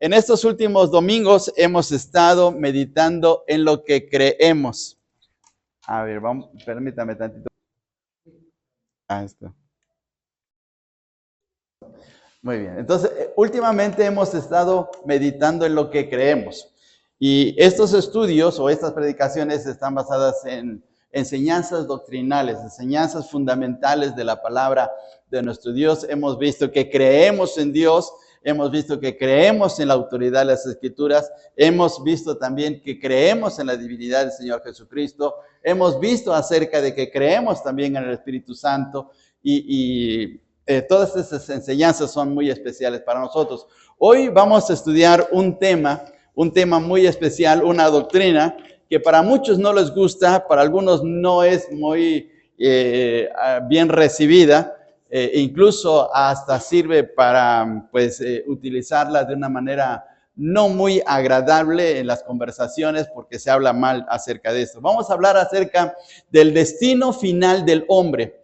En estos últimos domingos hemos estado meditando en lo que creemos. A ver, vamos, permítame tantito. Esto. Muy bien. Entonces, últimamente hemos estado meditando en lo que creemos. Y estos estudios o estas predicaciones están basadas en enseñanzas doctrinales, enseñanzas fundamentales de la palabra de nuestro Dios. Hemos visto que creemos en Dios, hemos visto que creemos en la autoridad de las Escrituras, hemos visto también que creemos en la divinidad del Señor Jesucristo, hemos visto acerca de que creemos también en el Espíritu Santo todas estas enseñanzas son muy especiales para nosotros. Hoy vamos a estudiar un tema muy especial, una doctrina que para muchos no les gusta, para algunos no es muy bien recibida, incluso hasta sirve para utilizarla de una manera no muy agradable en las conversaciones porque se habla mal acerca de esto. Vamos a hablar acerca del destino final del hombre.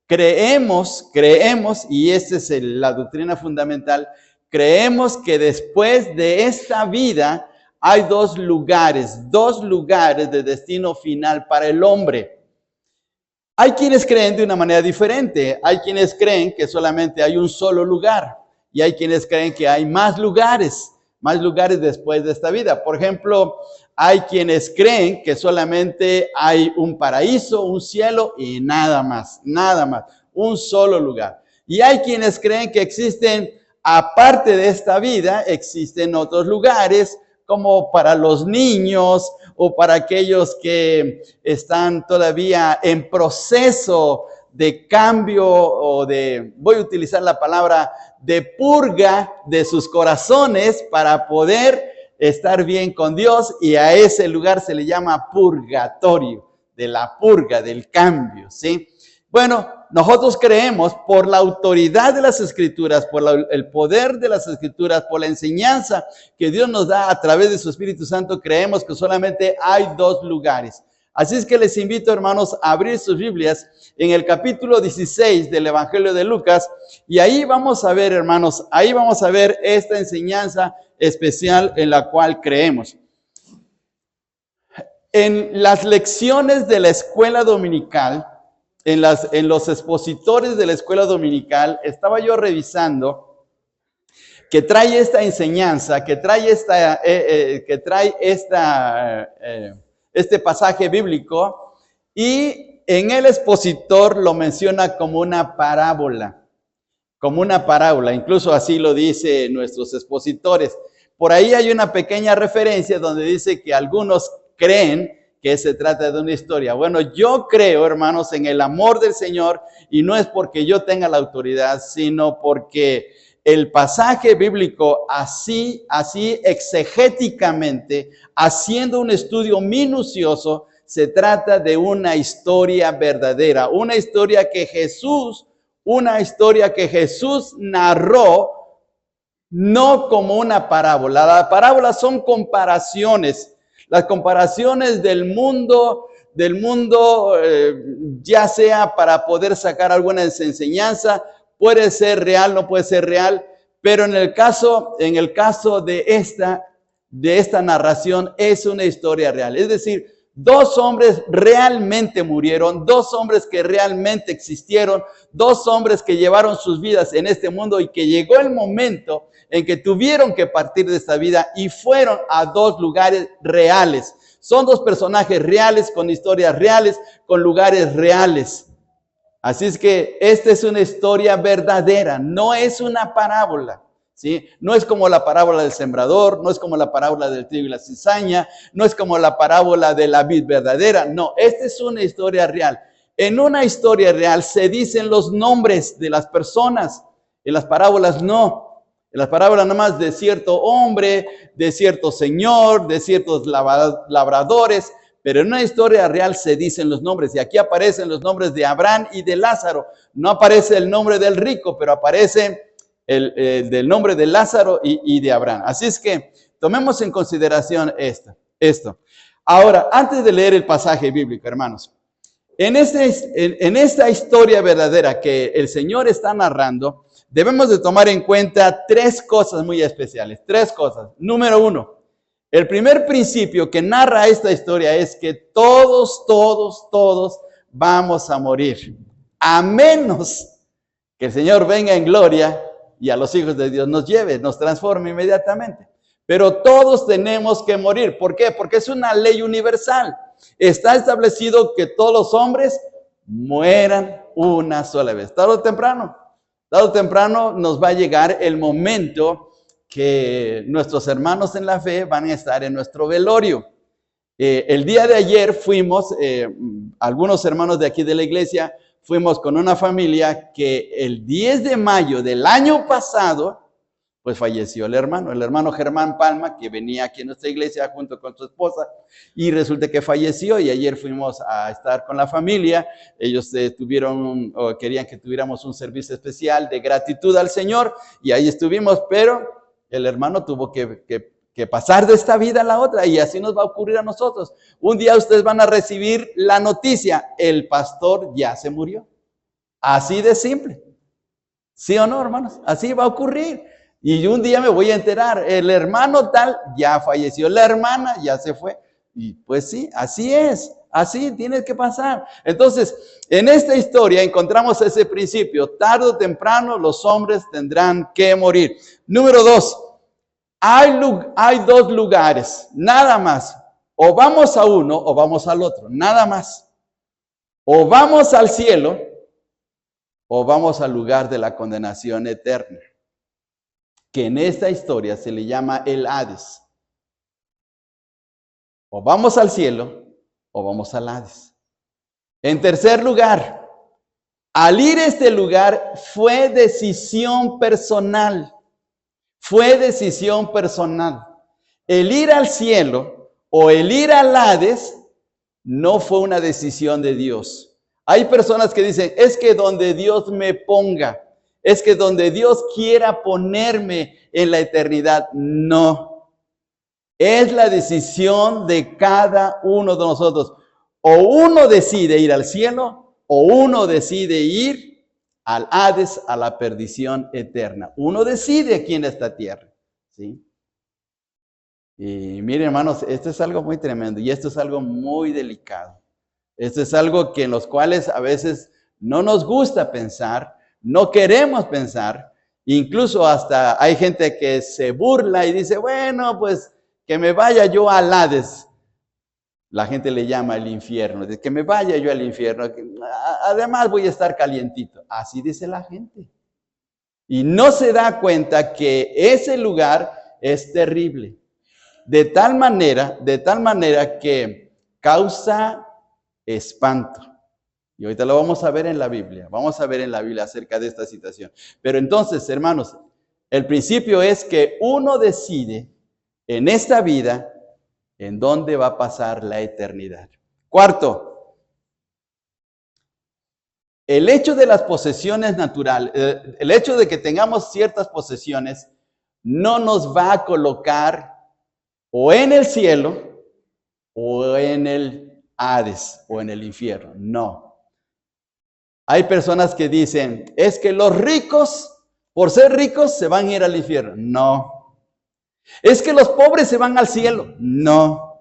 Creemos, y esa es la doctrina fundamental, creemos que después de esta vida hay dos lugares de destino final para el hombre. Hay quienes creen de una manera diferente, hay quienes creen que solamente hay un solo lugar y hay quienes creen que hay más lugares después de esta vida. Por ejemplo, hay quienes creen que solamente hay un paraíso, un cielo y nada más, un solo lugar. Y hay quienes creen que existen, aparte de esta vida, existen otros lugares, como para los niños o para aquellos que están todavía en proceso de cambio o voy a utilizar la palabra, de purga de sus corazones para poder estar bien con Dios, y a ese lugar se le llama purgatorio, de la purga, del cambio, ¿sí? Bueno, nosotros creemos por la autoridad de las Escrituras, por el poder de las Escrituras, por la enseñanza que Dios nos da a través de su Espíritu Santo, creemos que solamente hay dos lugares. Así es que les invito, hermanos, a abrir sus Biblias en el capítulo 16 del Evangelio de Lucas, y ahí vamos a ver, hermanos, ahí vamos a ver esta enseñanza especial en la cual creemos. En las lecciones de la escuela dominical, en los expositores de la escuela dominical, estaba yo revisando que trae esta enseñanza, que trae este pasaje bíblico, y en el expositor lo menciona como una parábola, incluso así lo dicen nuestros expositores. Por ahí hay una pequeña referencia donde dice que algunos creen que se trata de una historia. Bueno, yo creo, hermanos, en el amor del Señor, y no es porque yo tenga la autoridad, sino porque el pasaje bíblico así exegéticamente, haciendo un estudio minucioso, se trata de una historia verdadera, una historia que Jesús narró, no como una parábola. Las parábolas son comparaciones, las comparaciones del mundo, ya sea para poder sacar alguna enseñanza, puede ser real, no puede ser real, pero en el caso de esta narración es una historia real. Es decir, dos hombres realmente murieron, dos hombres que realmente existieron, dos hombres que llevaron sus vidas en este mundo y que llegó el momento en que tuvieron que partir de esta vida y fueron a dos lugares reales. Son dos personajes reales, con historias reales, con lugares reales. Así es que esta es una historia verdadera, no es una parábola, ¿sí? No es como la parábola del sembrador, no es como la parábola del trigo y la cizaña, no es como la parábola de la vid verdadera, no, esta es una historia real. En una historia real se dicen los nombres de las personas, en las parábolas no. En las parábolas nada más de cierto hombre, de cierto señor, de ciertos labradores, pero en una historia real se dicen los nombres, y aquí aparecen los nombres de Abraham y de Lázaro. No aparece el nombre del rico, pero aparece del nombre de Lázaro y de Abraham. Así es que tomemos en consideración esto. Ahora, antes de leer el pasaje bíblico, hermanos, en esta historia verdadera que el Señor está narrando, debemos de tomar en cuenta tres cosas muy especiales. Tres cosas. Número uno, el primer principio que narra esta historia es que todos vamos a morir. A menos que el Señor venga en gloria y a los hijos de Dios nos lleve, nos transforme inmediatamente. Pero todos tenemos que morir. ¿Por qué? Porque es una ley universal. Está establecido que todos los hombres mueran una sola vez. Tarde o temprano nos va a llegar el momento que nuestros hermanos en la fe van a estar en nuestro velorio. El día de ayer fuimos, algunos hermanos de aquí de la iglesia, fuimos con una familia que el 10 de mayo del año pasado, pues falleció el hermano Germán Palma, que venía aquí a nuestra iglesia junto con su esposa, y resulta que falleció, y ayer fuimos a estar con la familia. Ellos querían que tuviéramos un servicio especial de gratitud al Señor, y ahí estuvimos, pero el hermano tuvo que pasar de esta vida a la otra, y así nos va a ocurrir a nosotros. Un día ustedes van a recibir la noticia, el pastor ya se murió. Así de simple. ¿Sí o no, hermanos? Así va a ocurrir. Y un día me voy a enterar, el hermano tal ya falleció, la hermana ya se fue. Y pues sí, así es, así tiene que pasar. Entonces, en esta historia encontramos ese principio, tarde o temprano los hombres tendrán que morir. Número 2, hay dos lugares, nada más. O vamos a uno o vamos al otro, nada más. O vamos al cielo o vamos al lugar de la condenación eterna, que en esta historia se le llama el Hades. O vamos al cielo o vamos al Hades. En tercer lugar, al ir a este lugar fue decisión personal. Fue decisión personal. El ir al cielo o el ir al Hades no fue una decisión de Dios. Hay personas que dicen, es que donde Dios me ponga, es que donde Dios quiera ponerme en la eternidad. No. Es la decisión de cada uno de nosotros. O uno decide ir al cielo, o uno decide ir al Hades, a la perdición eterna. Uno decide aquí en esta tierra. ¿Sí? Y miren, hermanos, esto es algo muy tremendo y esto es algo muy delicado. Esto es algo que en los cuales a veces no nos gusta pensar, no queremos pensar, incluso hasta hay gente que se burla y dice, bueno, pues que me vaya yo al Hades. La gente le llama el infierno, de que me vaya yo al infierno, además voy a estar calientito. Así dice la gente. Y no se da cuenta que ese lugar es terrible. De tal manera que causa espanto. Y ahorita lo vamos a ver en la Biblia. Vamos a ver en la Biblia acerca de esta situación. Pero entonces, hermanos, el principio es que uno decide en esta vida en dónde va a pasar la eternidad. Cuarto, el hecho de las posesiones naturales, el hecho de que tengamos ciertas posesiones, no nos va a colocar o en el cielo o en el Hades o en el infierno. No. Hay personas que dicen, es que los ricos, por ser ricos, se van a ir al infierno. No. Es que los pobres se van al cielo. No.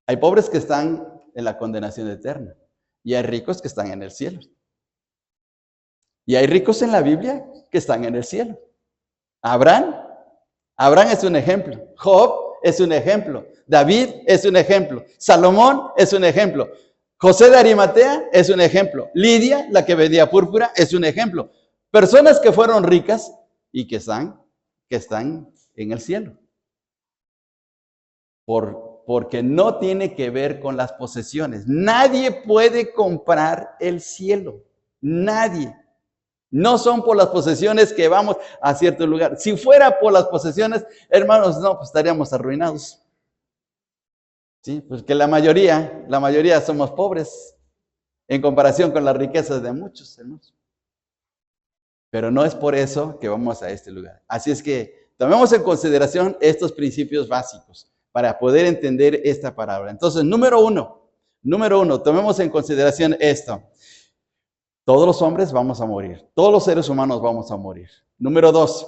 Hay pobres que están en la condenación eterna y hay ricos que están en el cielo. Y hay ricos en la Biblia que están en el cielo. Abraham es un ejemplo. Job es un ejemplo. David es un ejemplo. Salomón es un ejemplo. José de Arimatea es un ejemplo. Lidia, la que vendía púrpura, es un ejemplo. Personas que fueron ricas y que están en el cielo. Porque no tiene que ver con las posesiones. Nadie puede comprar el cielo. Nadie. No son por las posesiones que vamos a cierto lugar. Si fuera por las posesiones, hermanos, no, pues estaríamos arruinados. Sí, porque la mayoría somos pobres en comparación con las riquezas de muchos, hermanos. Pero no es por eso que vamos a este lugar. Así es que tomemos en consideración estos principios básicos para poder entender esta parábola. Entonces, número uno, tomemos en consideración esto. Todos los hombres vamos a morir. Todos los seres humanos vamos a morir. Número 2.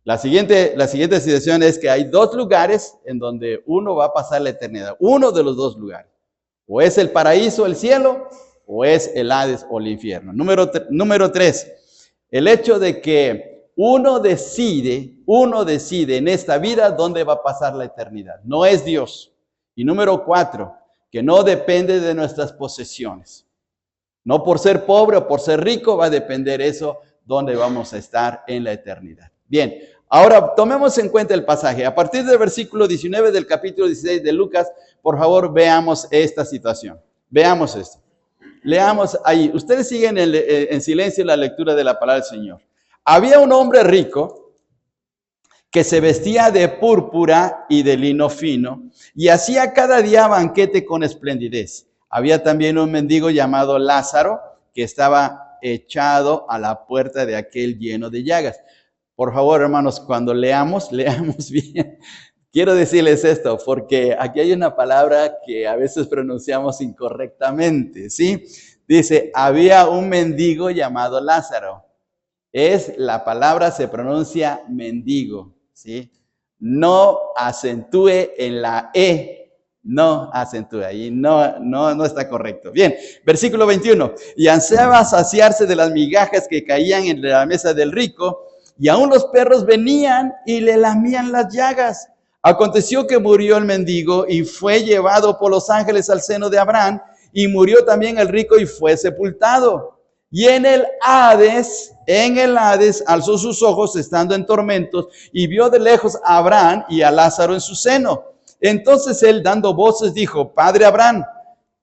La siguiente situación es que hay dos lugares en donde uno va a pasar la eternidad. Uno de los dos lugares. O es el paraíso, el cielo, o es el Hades o el infierno. Número 3. El hecho de que uno decide en esta vida dónde va a pasar la eternidad. No es Dios. Y número 4, que no depende de nuestras posesiones. No por ser pobre o por ser rico va a depender eso dónde vamos a estar en la eternidad. Bien, ahora tomemos en cuenta el pasaje. A partir del versículo 19 del capítulo 16 de Lucas, por favor, veamos esta situación. Veamos esto. Leamos ahí. Ustedes siguen en silencio la lectura de la palabra del Señor. Había un hombre rico que se vestía de púrpura y de lino fino y hacía cada día banquete con esplendidez. Había también un mendigo llamado Lázaro que estaba echado a la puerta de aquel lleno de llagas. Por favor, hermanos, cuando leamos bien. Quiero decirles esto, porque aquí hay una palabra que a veces pronunciamos incorrectamente, ¿sí? Dice, había un mendigo llamado Lázaro. La palabra se pronuncia mendigo, ¿sí? No acentúe en la E. No acentúe, ahí no está correcto. Bien, versículo 21. Y ansiaba saciarse de las migajas que caían en la mesa del rico, y aún los perros venían y le lamían las llagas. Aconteció que murió el mendigo y fue llevado por los ángeles al seno de Abraham, y murió también el rico y fue sepultado. Y en el Hades alzó sus ojos estando en tormentos y vio de lejos a Abraham y a Lázaro en su seno. Entonces él, dando voces, dijo, Padre Abraham,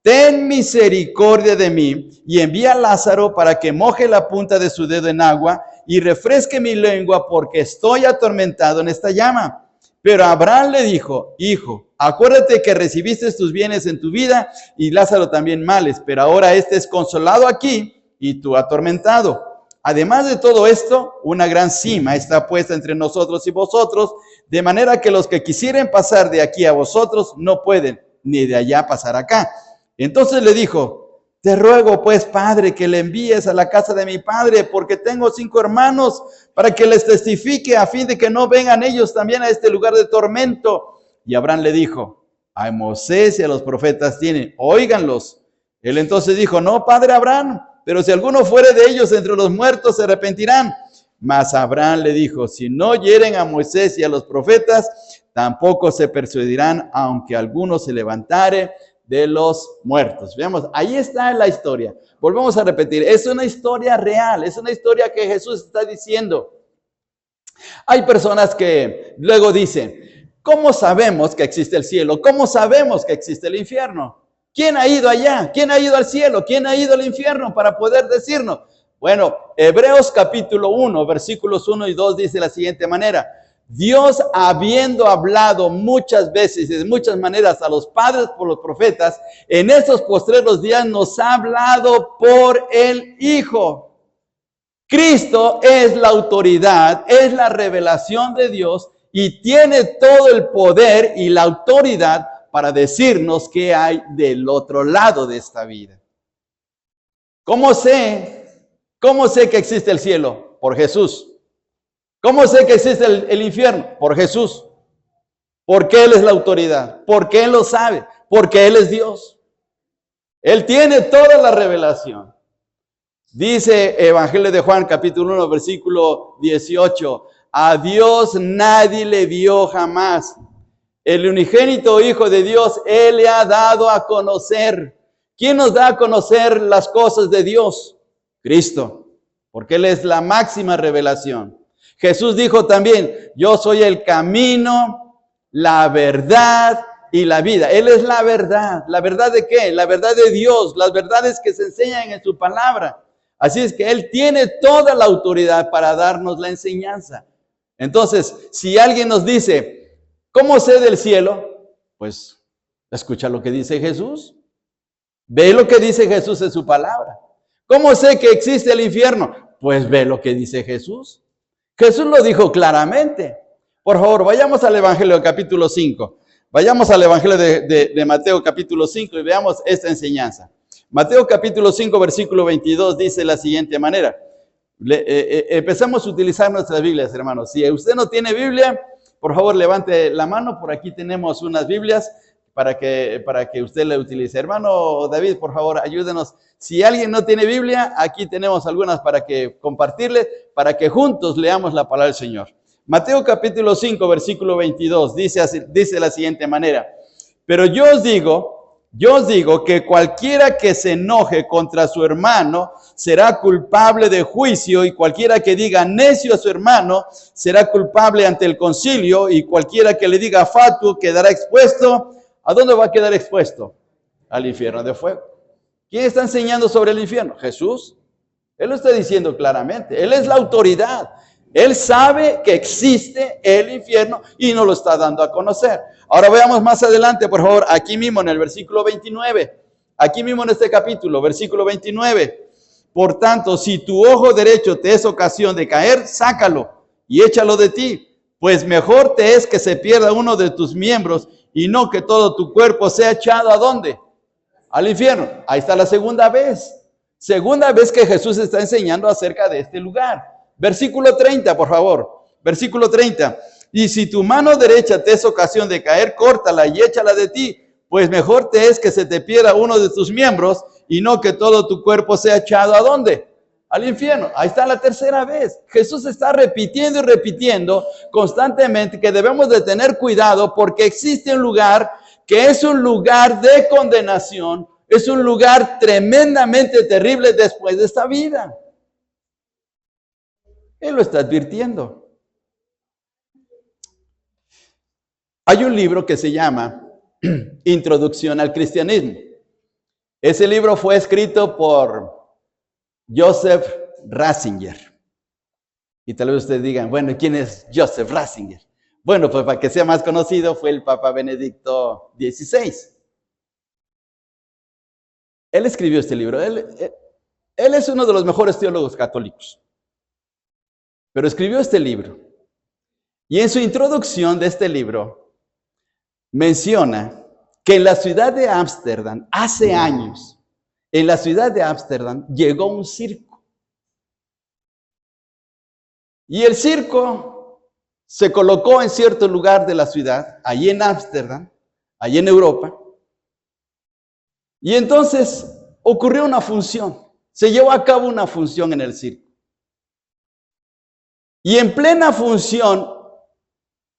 ten misericordia de mí y envía a Lázaro para que moje la punta de su dedo en agua y refresque mi lengua porque estoy atormentado en esta llama. Pero Abraham le dijo, hijo, acuérdate que recibiste tus bienes en tu vida y Lázaro también males, pero ahora este es consolado aquí y tú atormentado. Además de todo esto, una gran cima está puesta entre nosotros y vosotros, de manera que los que quisieren pasar de aquí a vosotros no pueden, ni de allá pasar acá. Entonces le dijo, te ruego pues, Padre, que le envíes a la casa de mi padre, porque tengo 5 hermanos, para que les testifique a fin de que no vengan ellos también a este lugar de tormento. Y Abraham le dijo, a Moisés y a los profetas tienen, óiganlos. Él entonces dijo, no, Padre Abraham, pero si alguno fuere de ellos entre los muertos, se arrepentirán. Mas Abraham le dijo, si no oyeren a Moisés y a los profetas, tampoco se persuadirán, aunque alguno se levantare de los muertos. Veamos, ahí está la historia. Volvemos a repetir, es una historia real, es una historia que Jesús está diciendo. Hay personas que luego dicen, ¿cómo sabemos que existe el cielo? ¿Cómo sabemos que existe el infierno? ¿Quién ha ido allá? ¿Quién ha ido al cielo? ¿Quién ha ido al infierno para poder decirnos? Bueno, Hebreos capítulo 1, versículos 1 y 2 dice de la siguiente manera. Dios, habiendo hablado muchas veces y de muchas maneras a los padres por los profetas, en estos postreros días nos ha hablado por el Hijo. Cristo es la autoridad, es la revelación de Dios y tiene todo el poder y la autoridad para decirnos qué hay del otro lado de esta vida. ¿Cómo sé que existe el cielo? Por Jesús. ¿Cómo sé que existe el infierno? Por Jesús. Porque Él es la autoridad. Porque Él lo sabe. Porque Él es Dios. Él tiene toda la revelación. Dice Evangelio de Juan, capítulo 1, versículo 18. A Dios nadie le vio jamás. El unigénito Hijo de Dios, Él le ha dado a conocer. ¿Quién nos da a conocer las cosas de Dios? Cristo. Porque Él es la máxima revelación. Jesús dijo también, yo soy el camino, la verdad y la vida. Él es la verdad. ¿La verdad de qué? La verdad de Dios, las verdades que se enseñan en su palabra. Así es que Él tiene toda la autoridad para darnos la enseñanza. Entonces, si alguien nos dice, ¿cómo sé del cielo? Pues escucha lo que dice Jesús. Ve lo que dice Jesús en su palabra. ¿Cómo sé que existe el infierno? Pues ve lo que dice Jesús. Jesús lo dijo claramente. Por favor, vayamos al Evangelio capítulo 5. Vayamos al Evangelio de Mateo capítulo 5 y veamos esta enseñanza. Mateo capítulo 5, versículo 22 dice de la siguiente manera. Empezamos a utilizar nuestras Biblias, hermanos. Si usted no tiene Biblia, por favor levante la mano. Por aquí tenemos unas Biblias para que usted la utilice. Hermano David, por favor, ayúdenos. Si alguien no tiene Biblia, aquí tenemos algunas para que compartirle, para que juntos leamos la palabra del Señor. Mateo capítulo 5, versículo 22 dice de la siguiente manera. Pero yo os digo que cualquiera que se enoje contra su hermano será culpable de juicio, y cualquiera que diga necio a su hermano será culpable ante el concilio, y cualquiera que le diga fatuo quedará expuesto. ¿A dónde va a quedar expuesto? Al infierno de fuego. ¿Quién está enseñando sobre el infierno? Jesús. Él lo está diciendo claramente. Él es la autoridad. Él sabe que existe el infierno y nos lo está dando a conocer. Ahora veamos más adelante, por favor, aquí mismo en el versículo 29. Aquí mismo en este capítulo, versículo 29. Por tanto, si tu ojo derecho te es ocasión de caer, sácalo y échalo de ti. Pues mejor te es que se pierda uno de tus miembros y no que todo tu cuerpo sea echado ¿a dónde? Al infierno. Ahí está la segunda vez. Segunda vez que Jesús está enseñando acerca de este lugar. Versículo 30, por favor. Versículo 30. Y si tu mano derecha te es ocasión de caer, córtala y échala de ti, pues mejor te es que se te pierda uno de tus miembros y no que todo tu cuerpo sea echado ¿a dónde? Al infierno. Ahí está la tercera vez. Jesús está repitiendo y repitiendo constantemente que debemos de tener cuidado porque existe un lugar que es un lugar de condenación, es un lugar tremendamente terrible después de esta vida. Él lo está advirtiendo. Hay un libro que se llama Introducción al Cristianismo. Ese libro fue escrito por Joseph Ratzinger. Y tal vez ustedes digan, bueno, ¿quién es Joseph Ratzinger? Bueno, pues para que sea más conocido, fue el Papa Benedicto XVI. Él escribió este libro. Él es uno de los mejores teólogos católicos. Pero escribió este libro. Y en su introducción de este libro, menciona que en la ciudad de Ámsterdam, hace años, en la ciudad de Ámsterdam llegó un circo. Y el circo se colocó en cierto lugar de la ciudad, allí en Ámsterdam, allí en Europa. Y entonces ocurrió una función, se llevó a cabo una función en el circo. Y en plena función,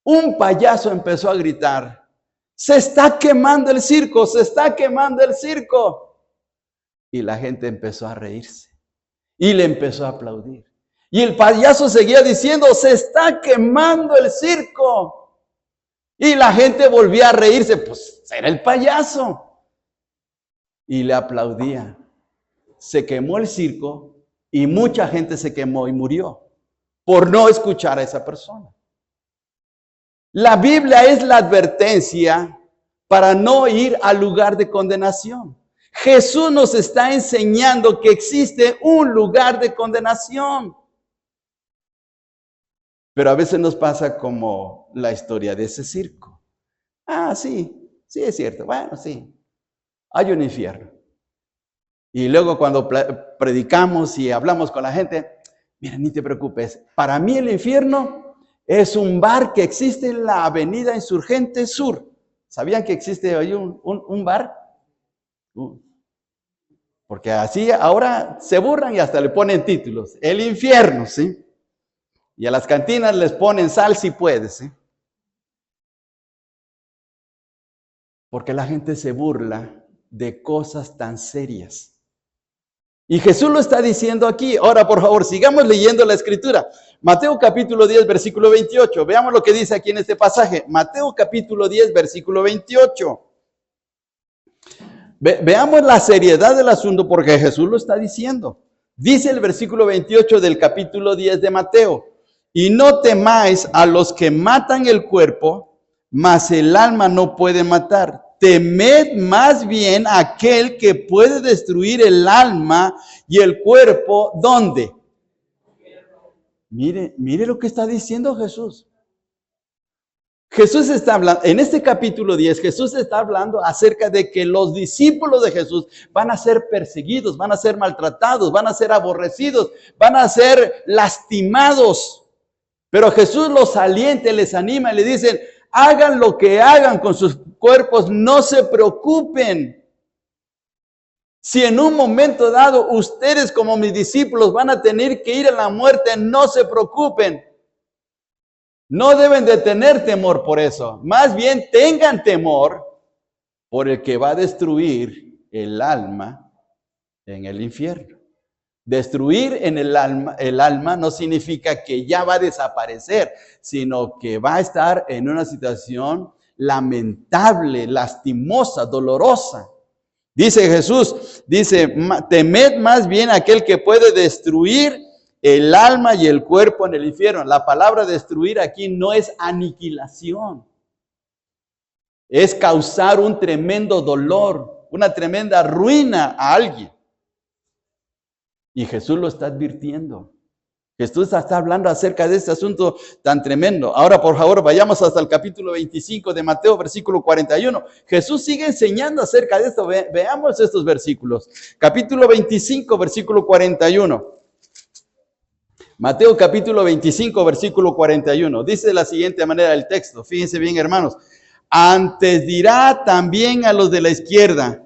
un payaso empezó a gritar, se está quemando el circo, se está quemando el circo. Y la gente empezó a reírse y le empezó a aplaudir. Y el payaso seguía diciendo, se está quemando el circo. Y la gente volvía a reírse, pues era el payaso. Y le aplaudía. Se quemó el circo y mucha gente se quemó y murió por no escuchar a esa persona. La Biblia es la advertencia para no ir al lugar de condenación. Jesús nos está enseñando que existe un lugar de condenación. Pero a veces nos pasa como la historia de ese circo. Ah, sí es cierto. Bueno, sí, hay un infierno. Y luego cuando predicamos y hablamos con la gente, mira, ni te preocupes. Para mí el infierno es un bar que existe en la avenida Insurgente Sur. ¿Sabían que existe ahí un bar? Porque así ahora se burlan y hasta le ponen títulos. El infierno, ¿sí? Y a las cantinas les ponen sal si puedes, ¿sí? Porque la gente se burla de cosas tan serias. Y Jesús lo está diciendo aquí. Ahora, por favor, sigamos leyendo la Escritura. Mateo capítulo 10, versículo 28. Veamos lo que dice aquí en este pasaje. Mateo capítulo 10, versículo 28. Veamos la seriedad del asunto porque Jesús lo está diciendo. Dice el versículo 28 del capítulo 10 de Mateo. Y no temáis a los que matan el cuerpo, mas el alma no puede matar. Temed más bien a aquel que puede destruir el alma y el cuerpo, ¿dónde? Mire lo que está diciendo Jesús. Jesús está hablando, en este capítulo 10, Jesús está hablando acerca de que los discípulos de Jesús van a ser perseguidos, van a ser maltratados, van a ser aborrecidos, van a ser lastimados. Pero Jesús los alienta, les anima y le dicen, hagan lo que hagan con sus cuerpos, no se preocupen. Si en un momento dado ustedes como mis discípulos van a tener que ir a la muerte, no se preocupen. No deben de tener temor por eso. Más bien tengan temor por el que va a destruir el alma en el infierno. Destruir en el alma no significa que ya va a desaparecer, sino que va a estar en una situación lamentable, lastimosa, dolorosa. Dice Jesús, dice, temed más bien aquel que puede destruir el alma y el cuerpo en el infierno. La palabra destruir aquí no es aniquilación. Es causar un tremendo dolor, una tremenda ruina a alguien. Y Jesús lo está advirtiendo. Jesús está hablando acerca de este asunto tan tremendo. Ahora, por favor, vayamos hasta el capítulo 25 de Mateo, versículo 41. Jesús sigue enseñando acerca de esto. Veamos estos versículos. Capítulo 25, versículo 41. Mateo capítulo 25, versículo 41. Dice de la siguiente manera el texto. Fíjense bien, hermanos. Antes dirá también a los de la izquierda,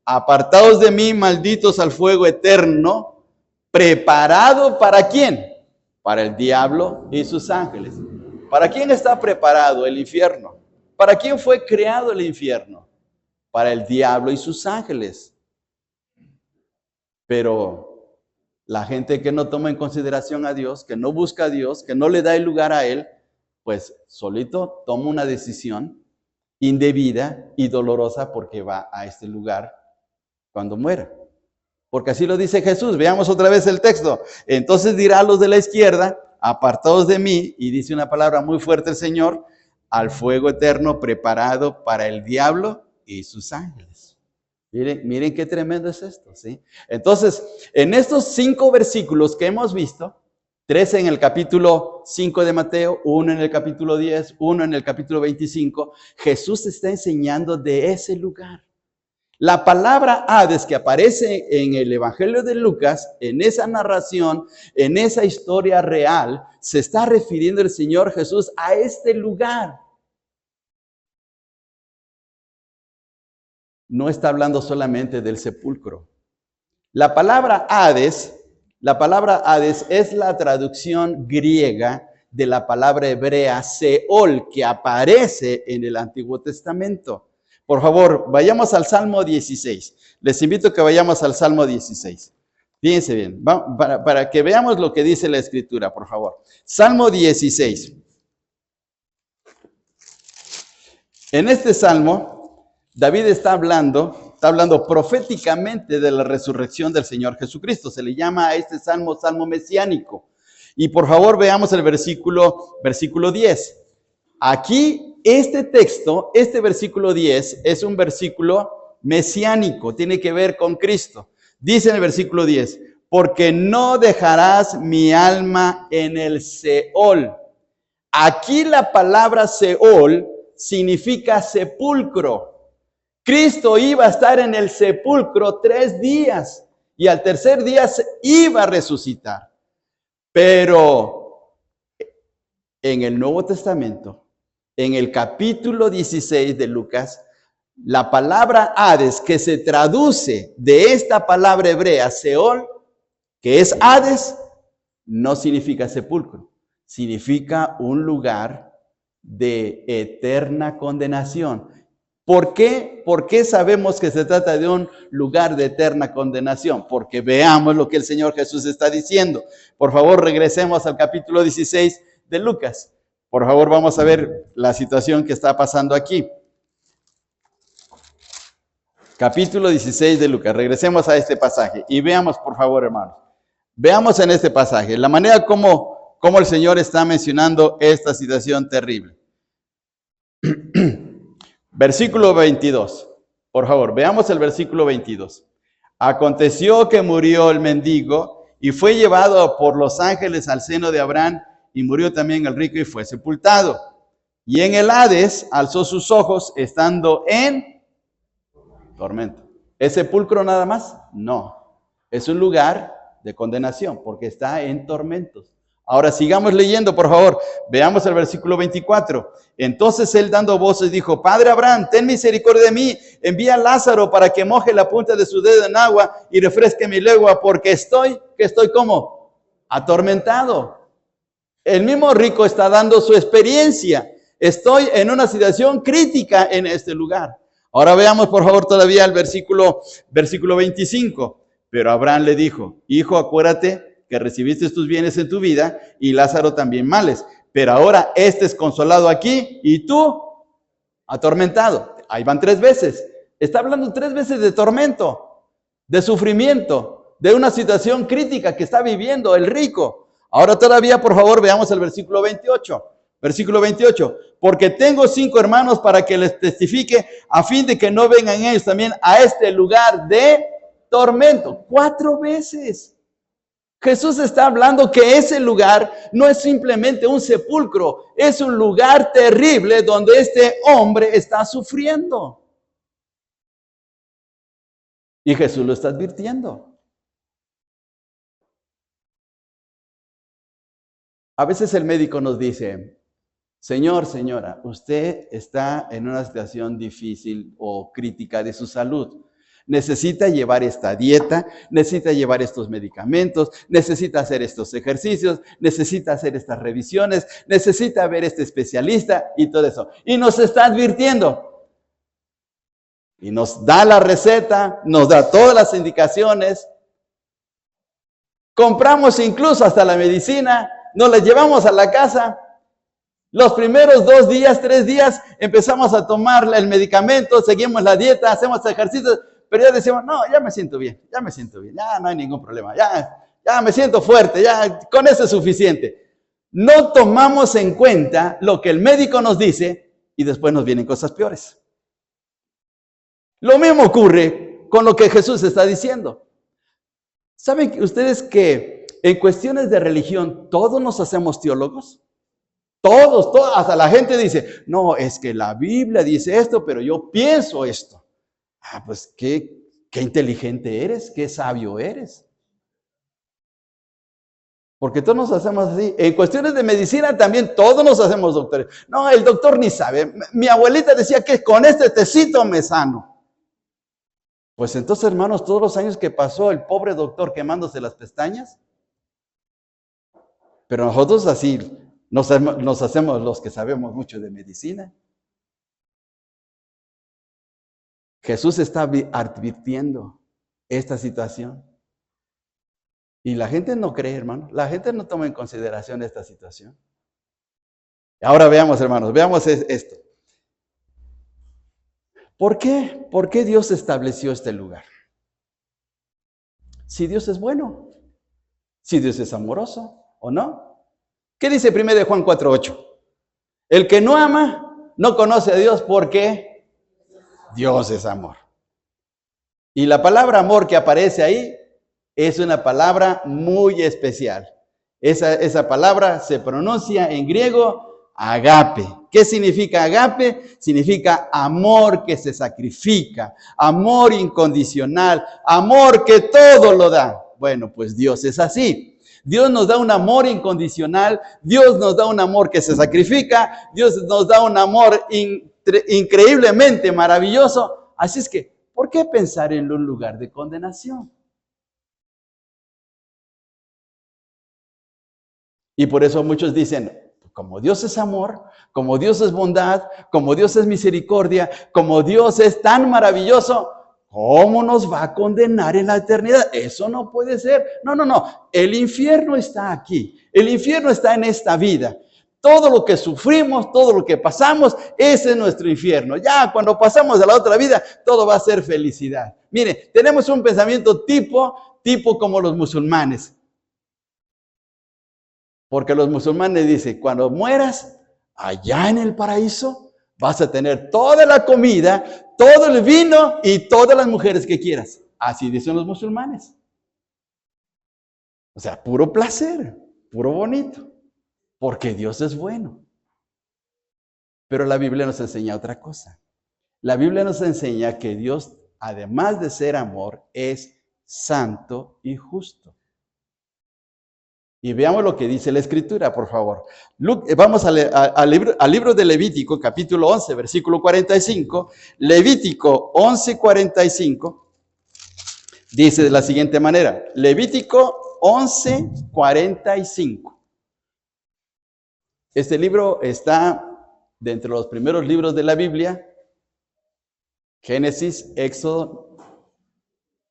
apartaos de mí, malditos al fuego eterno, preparado ¿para quién? Para el diablo y sus ángeles. ¿Para quién está preparado el infierno? ¿Para quién fue creado el infierno? Para el diablo y sus ángeles. Pero la gente que no toma en consideración a Dios, que no busca a Dios, que no le da el lugar a Él, pues solito toma una decisión indebida y dolorosa porque va a este lugar cuando muera. Porque así lo dice Jesús. Veamos otra vez el texto. Entonces dirá a los de la izquierda, apartados de mí, y dice una palabra muy fuerte el Señor, al fuego eterno preparado para el diablo y sus ángeles. Miren qué tremendo es esto, ¿sí? Entonces, en estos 5 versículos que hemos visto, 3 en el capítulo 5 de Mateo, 1 en el capítulo 10, 1 en el capítulo 25, Jesús está enseñando de ese lugar. La palabra Hades que aparece en el Evangelio de Lucas, en esa narración, en esa historia real, se está refiriendo el Señor Jesús a este lugar. No está hablando solamente del sepulcro. La palabra Hades es la traducción griega de la palabra hebrea Seol, que aparece en el Antiguo Testamento. Por favor, vayamos al Salmo 16. Les invito a que vayamos al Salmo 16. Fíjense bien, para que veamos lo que dice la Escritura, por favor. Salmo 16. En este Salmo, David está hablando proféticamente de la resurrección del Señor Jesucristo. Se le llama a este Salmo, Salmo mesiánico. Y por favor, veamos el versículo 10. Aquí, este texto, este versículo 10, es un versículo mesiánico, tiene que ver con Cristo. Dice en el versículo 10, porque no dejarás mi alma en el Seol. Aquí la palabra Seol significa sepulcro. Cristo iba a estar en el sepulcro 3 días y al tercer día iba a resucitar. Pero en el Nuevo Testamento, en el capítulo 16 de Lucas, la palabra Hades, que se traduce de esta palabra hebrea, Seol, que es Hades, no significa sepulcro, significa un lugar de eterna condenación. ¿Por qué? ¿Por qué sabemos que se trata de un lugar de eterna condenación? Porque veamos lo que el Señor Jesús está diciendo. Por favor, regresemos al capítulo 16 de Lucas. Por favor, vamos a ver la situación que está pasando aquí. Capítulo 16 de Lucas. Regresemos a este pasaje y veamos, por favor, hermanos. Veamos en este pasaje la manera como el Señor está mencionando esta situación terrible. Versículo 22. Por favor, veamos el versículo 22. Aconteció que murió el mendigo y fue llevado por los ángeles al seno de Abraham, y murió también el rico y fue sepultado. Y en el Hades alzó sus ojos estando en tormento. ¿Es sepulcro nada más? No. Es un lugar de condenación porque está en tormentos. Ahora sigamos leyendo, por favor. Veamos el versículo 24. Entonces él dando voces dijo, Padre Abraham, ten misericordia de mí. Envía a Lázaro para que moje la punta de su dedo en agua y refresque mi lengua porque estoy ¿cómo? Atormentado. El mismo rico está dando su experiencia. Estoy en una situación crítica en este lugar. Ahora veamos por favor todavía el versículo 25. Pero Abraham le dijo, hijo, acuérdate que recibiste tus bienes en tu vida y Lázaro también males. Pero ahora este es consolado aquí y tú atormentado. Ahí van 3 veces. Está hablando 3 veces de tormento, de sufrimiento, de una situación crítica que está viviendo el rico. Ahora todavía, por favor, veamos el versículo 28. Versículo 28. Porque tengo 5 hermanos para que les testifique a fin de que no vengan ellos también a este lugar de tormento. 4 veces. Jesús está hablando que ese lugar no es simplemente un sepulcro, es un lugar terrible donde este hombre está sufriendo. Y Jesús lo está advirtiendo. A veces el médico nos dice, Señor, señora, usted está en una situación difícil o crítica de su salud. Necesita llevar esta dieta, necesita llevar estos medicamentos, necesita hacer estos ejercicios, necesita hacer estas revisiones, necesita ver este especialista y todo eso. Y nos está advirtiendo. Y nos da la receta, nos da todas las indicaciones. Compramos incluso hasta la medicina, nos la llevamos a la casa. Los primeros 2 días, 3 días, empezamos a tomar el medicamento, seguimos la dieta, hacemos ejercicios, pero ya decimos, no, ya me siento bien, ya no hay ningún problema, ya me siento fuerte, ya con eso es suficiente. No tomamos en cuenta lo que el médico nos dice y después nos vienen cosas peores. Lo mismo ocurre con lo que Jesús está diciendo. ¿Saben ustedes que en cuestiones de religión todos nos hacemos teólogos? Todos, hasta la gente dice, no, es que la Biblia dice esto, pero yo pienso esto. Ah, pues qué inteligente eres, qué sabio eres. Porque todos nos hacemos así. En cuestiones de medicina también todos nos hacemos doctores. No, el doctor ni sabe. Mi abuelita decía que con este tecito me sano. Pues entonces, hermanos, todos los años que pasó el pobre doctor quemándose las pestañas. Pero nosotros así nos hacemos los que sabemos mucho de medicina. Jesús está advirtiendo esta situación. Y la gente no cree, hermano. La gente no toma en consideración esta situación. Ahora veamos, hermanos, veamos esto. ¿Por qué? ¿Por qué Dios estableció este lugar? Si Dios es bueno, si Dios es amoroso o no. ¿Qué dice 1 Juan 4:8? El que no ama no conoce a Dios porque Dios es amor. Y la palabra amor que aparece ahí es una palabra muy especial. Esa palabra se pronuncia en griego agape. ¿Qué significa agape? Significa amor que se sacrifica, amor incondicional, amor que todo lo da. Bueno, pues Dios es así. Dios nos da un amor incondicional, Dios nos da un amor que se sacrifica, Dios nos da un amor increíblemente maravilloso. Así es que, ¿por qué pensar en un lugar de condenación? Y por eso muchos dicen, como Dios es amor, como Dios es bondad, como Dios es misericordia, como Dios es tan maravilloso, ¿cómo nos va a condenar en la eternidad? Eso no puede ser. No. El infierno está aquí. El infierno está en esta vida. Todo lo que sufrimos, todo lo que pasamos, ese es nuestro infierno. Ya cuando pasamos a la otra vida, todo va a ser felicidad. Mire, tenemos un pensamiento tipo como los musulmanes. Porque los musulmanes dicen, cuando mueras allá en el paraíso, vas a tener toda la comida, todo el vino y todas las mujeres que quieras. Así dicen los musulmanes. O sea, puro placer, puro bonito. Porque Dios es bueno. Pero la Biblia nos enseña otra cosa. La Biblia nos enseña que Dios, además de ser amor, es santo y justo. Y veamos lo que dice la Escritura, por favor. Vamos al libro de Levítico, capítulo 11, versículo 45. Levítico 11, 45, dice de la siguiente manera. Levítico 11, 45. Este libro está dentro de los primeros libros de la Biblia. Génesis, Éxodo,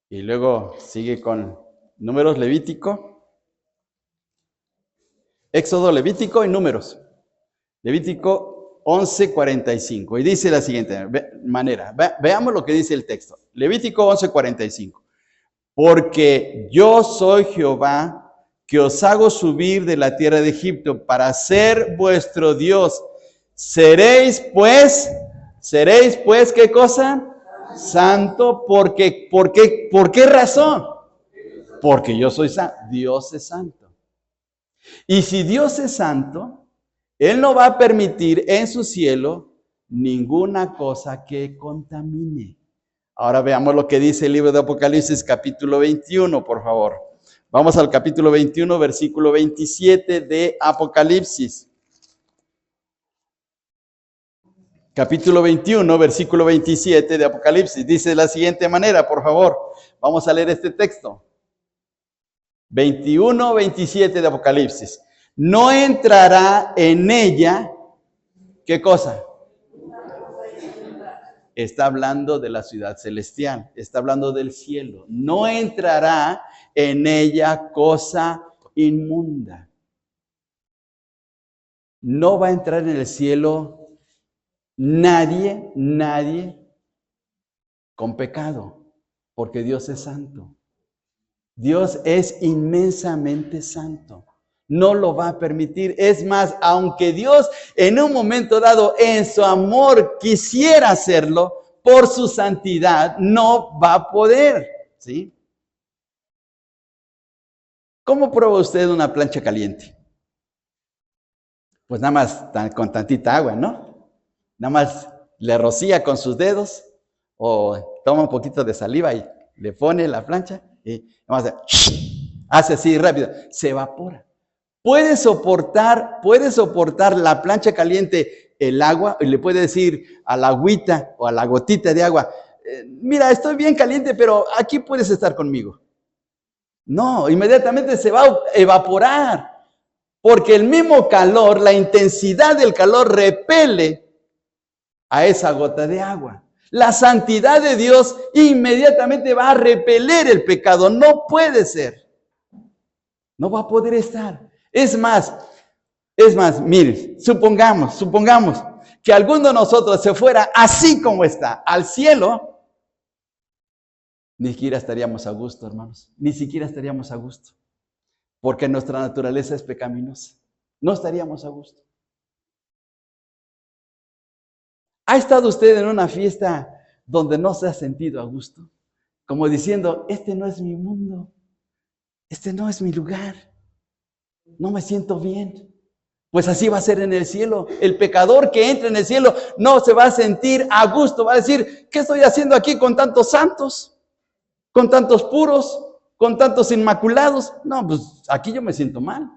y luego sigue con Números, Levítico. Éxodo, Levítico y Números. Levítico 11, 45. Y dice de la siguiente manera. Veamos lo que dice el texto. Levítico 11, 45. Porque yo soy Jehová, que os hago subir de la tierra de Egipto para ser vuestro Dios. Seréis pues, ¿qué cosa? Santo, ¿por qué razón? Porque yo soy santo. Dios es santo. Y si Dios es santo, Él no va a permitir en su cielo ninguna cosa que contamine. Ahora veamos lo que dice el libro de Apocalipsis, capítulo 21, por favor. Vamos al capítulo 21, versículo 27 de Apocalipsis. Capítulo 21, versículo 27 de Apocalipsis. Dice de la siguiente manera, por favor. Vamos a leer este texto. 21, 27 de Apocalipsis. No entrará en ella, ¿qué cosa? Está hablando de la ciudad celestial, está hablando del cielo. No entrará en ella cosa inmunda. No va a entrar en el cielo nadie con pecado, porque Dios es santo. Dios es inmensamente santo. No lo va a permitir. Es más, aunque Dios en un momento dado en su amor quisiera hacerlo, por su santidad no va a poder. ¿Sí? ¿Cómo prueba usted una plancha caliente? Pues nada más con tantita agua, ¿no? Nada más le rocía con sus dedos o toma un poquito de saliva y le pone la plancha y hace así rápido, se evapora. Puede soportar la plancha caliente el agua y le puede decir a la agüita o a la gotita de agua, mira, estoy bien caliente, pero aquí puedes estar conmigo. No, inmediatamente se va a evaporar, porque el mismo calor, la intensidad del calor repele a esa gota de agua. La santidad de Dios inmediatamente va a repeler el pecado. No puede ser. No va a poder estar. Es más, mire, supongamos que alguno de nosotros se fuera así como está, al cielo, ni siquiera estaríamos a gusto, hermanos. Ni siquiera estaríamos a gusto. Porque nuestra naturaleza es pecaminosa. No estaríamos a gusto. ¿Ha estado usted en una fiesta donde no se ha sentido a gusto? Como diciendo, este no es mi mundo, este no es mi lugar, no me siento bien. Pues así va a ser en el cielo. El pecador que entra en el cielo no se va a sentir a gusto, va a decir, ¿qué estoy haciendo aquí con tantos santos? Con tantos puros, con tantos inmaculados. No, pues aquí yo me siento mal.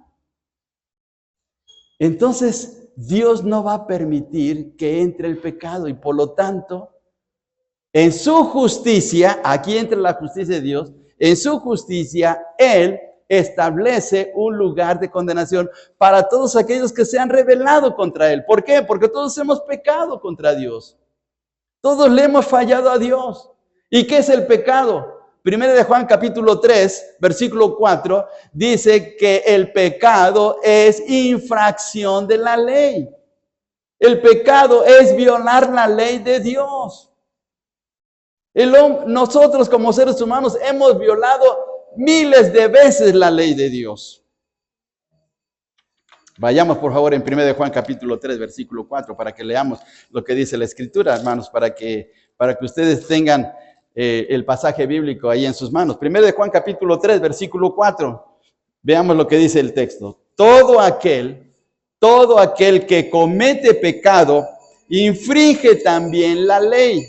Entonces, Dios no va a permitir que entre el pecado y por lo tanto, en su justicia, aquí entra la justicia de Dios, en su justicia, Él establece un lugar de condenación para todos aquellos que se han rebelado contra Él. ¿Por qué? Porque todos hemos pecado contra Dios. Todos le hemos fallado a Dios. ¿Y qué es el pecado? Primero de Juan capítulo 3, versículo 4, dice que el pecado es infracción de la ley. El pecado es violar la ley de Dios. Nosotros como seres humanos hemos violado miles de veces la ley de Dios. Vayamos por favor en 1 de Juan capítulo 3, versículo 4, para que leamos lo que dice la Escritura, hermanos, para que ustedes tengan el pasaje bíblico ahí en sus manos. 1 de Juan capítulo 3, versículo 4. Veamos lo que dice el texto. Todo aquel que comete pecado infringe también la ley.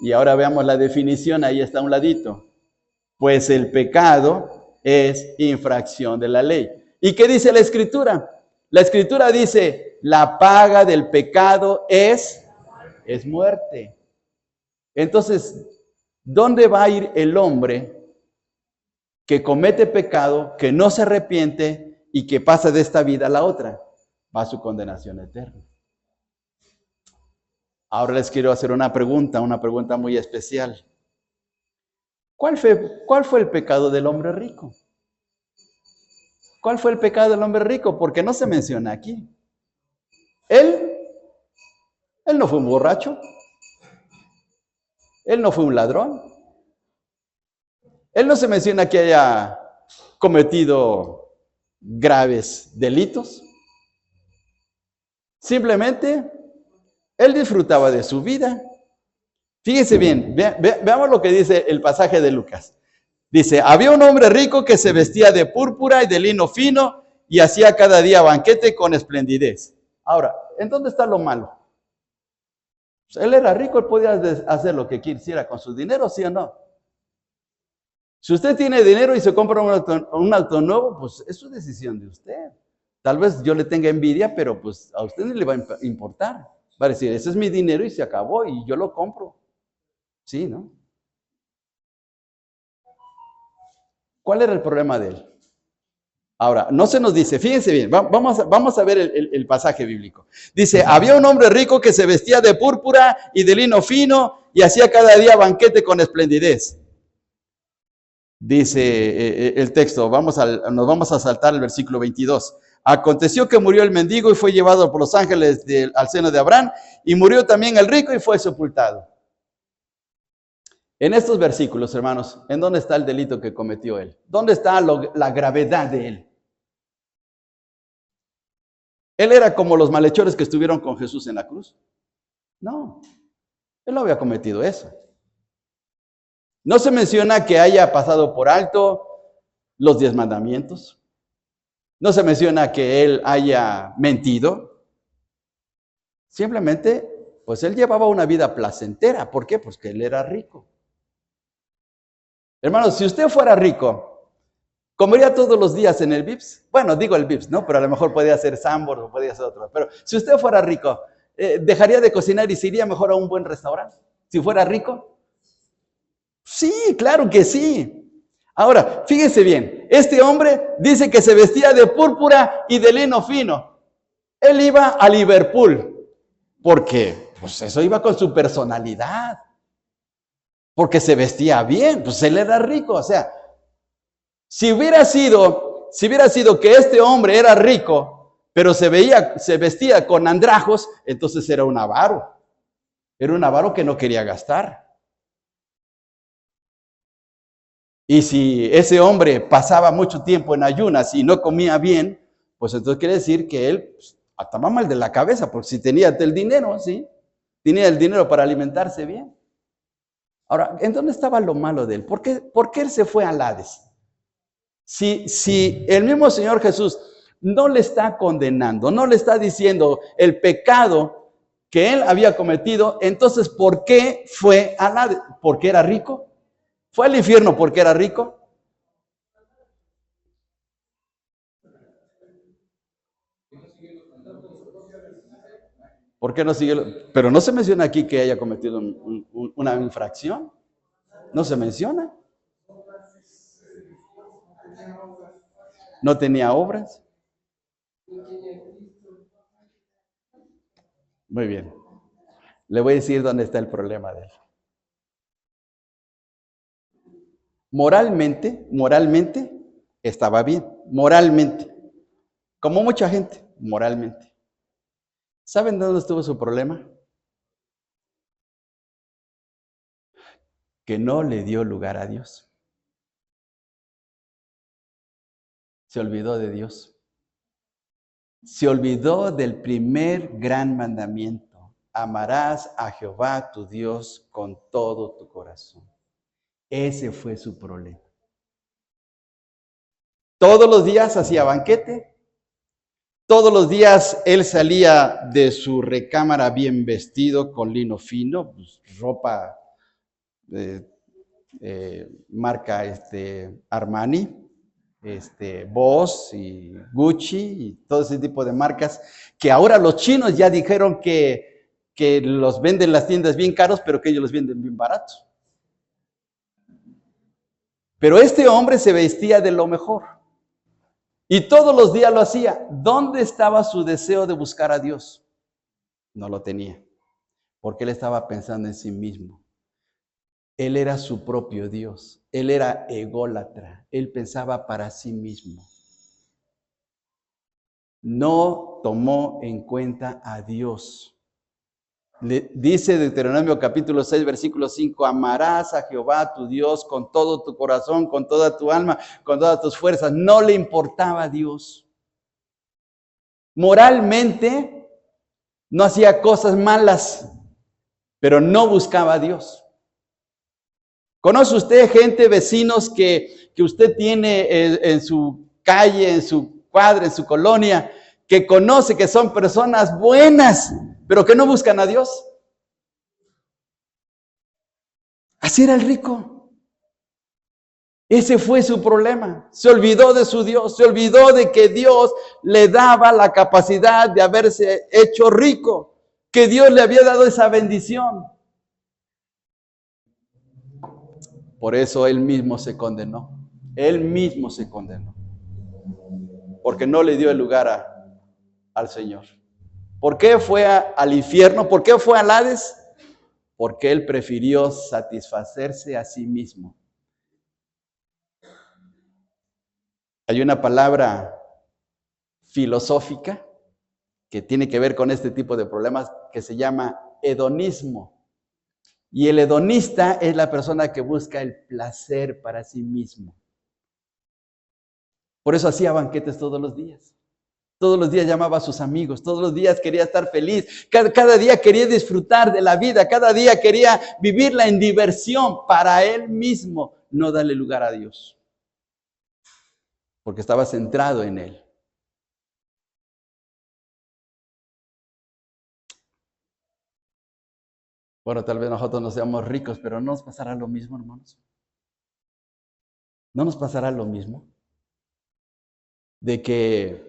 Y ahora veamos la definición, ahí está a un ladito. Pues el pecado es infracción de la ley. ¿Y qué dice la Escritura? La Escritura dice, la paga del pecado es muerte. Entonces, ¿dónde va a ir el hombre que comete pecado, que no se arrepiente y que pasa de esta vida a la otra? Va a su condenación eterna. Ahora les quiero hacer una pregunta muy especial. ¿Cuál fue el pecado del hombre rico? ¿Cuál fue el pecado del hombre rico? Porque no se menciona aquí. Él no fue un borracho. Él no fue un ladrón. Él no se menciona que haya cometido graves delitos. Simplemente, él disfrutaba de su vida. Fíjense bien, veamos lo que dice el pasaje de Lucas. Dice, había un hombre rico que se vestía de púrpura y de lino fino y hacía cada día banquete con esplendidez. Ahora, ¿en dónde está lo malo? Pues él era rico, él podía hacer lo que quisiera con su dinero, ¿sí o no? Si usted tiene dinero y se compra un auto nuevo, pues es su decisión de usted. Tal vez yo le tenga envidia, pero pues a usted no le va a importar. Va a decir, ese es mi dinero y se acabó y yo lo compro. Sí, ¿no? ¿Cuál era el problema de él? Ahora, no se nos dice, fíjense bien, vamos a ver el pasaje bíblico. Dice, había un hombre rico que se vestía de púrpura y de lino fino y hacía cada día banquete con esplendidez. Dice el texto, nos vamos a saltar el versículo 22. Aconteció que murió el mendigo y fue llevado por los ángeles al seno de Abraham, y murió también el rico y fue sepultado. En estos versículos, hermanos, ¿en dónde está el delito que cometió él? ¿Dónde está la gravedad de él? ¿Él era como los malhechores que estuvieron con Jesús en la cruz? No, él no había cometido eso. No se menciona que haya pasado por alto los 10 mandamientos. No se menciona que él haya mentido. Simplemente, pues él llevaba una vida placentera. ¿Por qué? Pues que él era rico. Hermanos, si usted fuera rico, ¿comería todos los días en el Vips? Bueno, digo el Vips, ¿no? Pero a lo mejor podría ser Sambor o podría ser otro. Pero si usted fuera rico, ¿dejaría de cocinar y se iría mejor a un buen restaurante? Si fuera rico. Sí, claro que sí. Ahora, fíjese bien, este hombre dice que se vestía de púrpura y de lino fino. Él iba a Liverpool, porque pues eso iba con su personalidad, porque se vestía bien, pues él era rico. O sea, si hubiera sido que este hombre era rico, pero se vestía con andrajos, entonces era un avaro que no quería gastar. Y si ese hombre pasaba mucho tiempo en ayunas y no comía bien, pues entonces quiere decir que él estaba mal de la cabeza, porque si tenía el dinero, ¿sí? Tenía el dinero para alimentarse bien. Ahora, ¿en dónde estaba lo malo de él? ¿Por qué él se fue al Hades? Si el mismo Señor Jesús no le está condenando, no le está diciendo el pecado que él había cometido, entonces ¿por qué fue al Hades? ¿Porque era rico? ¿Fue al infierno porque era rico? ¿Por qué no siguió? Pero no se menciona aquí que haya cometido una infracción. No se menciona. No tenía obras. Muy bien. Le voy a decir dónde está el problema de él. Moralmente, estaba bien. Moralmente. Como mucha gente, moralmente. ¿Saben dónde estuvo su problema? Que no le dio lugar a Dios. Se olvidó de Dios. Se olvidó del primer gran mandamiento. Amarás a Jehová tu Dios con todo tu corazón. Ese fue su problema. Todos los días hacía banquete. Todos los días él salía de su recámara bien vestido, con lino fino, pues, ropa marca Armani, Boss y Gucci y todo ese tipo de marcas que ahora los chinos ya dijeron que los venden las tiendas bien caros, pero que ellos los venden bien baratos. Pero este hombre se vestía de lo mejor y todos los días lo hacía. ¿Dónde estaba su deseo de buscar a Dios? No lo tenía, porque él estaba pensando en sí mismo. Él era su propio Dios, él era ególatra, él pensaba para sí mismo. No tomó en cuenta a Dios. Le dice Deuteronomio capítulo 6, versículo 5, amarás a Jehová tu Dios con todo tu corazón, con toda tu alma, con todas tus fuerzas. No le importaba a Dios. Moralmente no hacía cosas malas, pero no buscaba a Dios. ¿Conoce usted gente, vecinos que usted tiene en su calle, en su cuadra, en su colonia, que conoce que son personas buenas, pero que no buscan a Dios? Así era el rico. Ese fue su problema. Se olvidó de su Dios, se olvidó de que Dios le daba la capacidad de haberse hecho rico, que Dios le había dado esa bendición. Por eso él mismo se condenó. Él mismo se condenó. Porque no le dio el lugar al Señor. ¿Por qué fue al infierno? ¿Por qué fue al Hades? Porque él prefirió satisfacerse a sí mismo. Hay una palabra filosófica que tiene que ver con este tipo de problemas que se llama hedonismo. Y el hedonista es la persona que busca el placer para sí mismo. Por eso hacía banquetes todos los días. Todos los días llamaba a sus amigos, todos los días quería estar feliz, cada día quería disfrutar de la vida, cada día quería vivirla en diversión para él mismo, no darle lugar a Dios. Porque estaba centrado en él. Bueno, tal vez nosotros no seamos ricos, pero ¿no nos pasará lo mismo, hermanos? ¿No nos pasará lo mismo? De que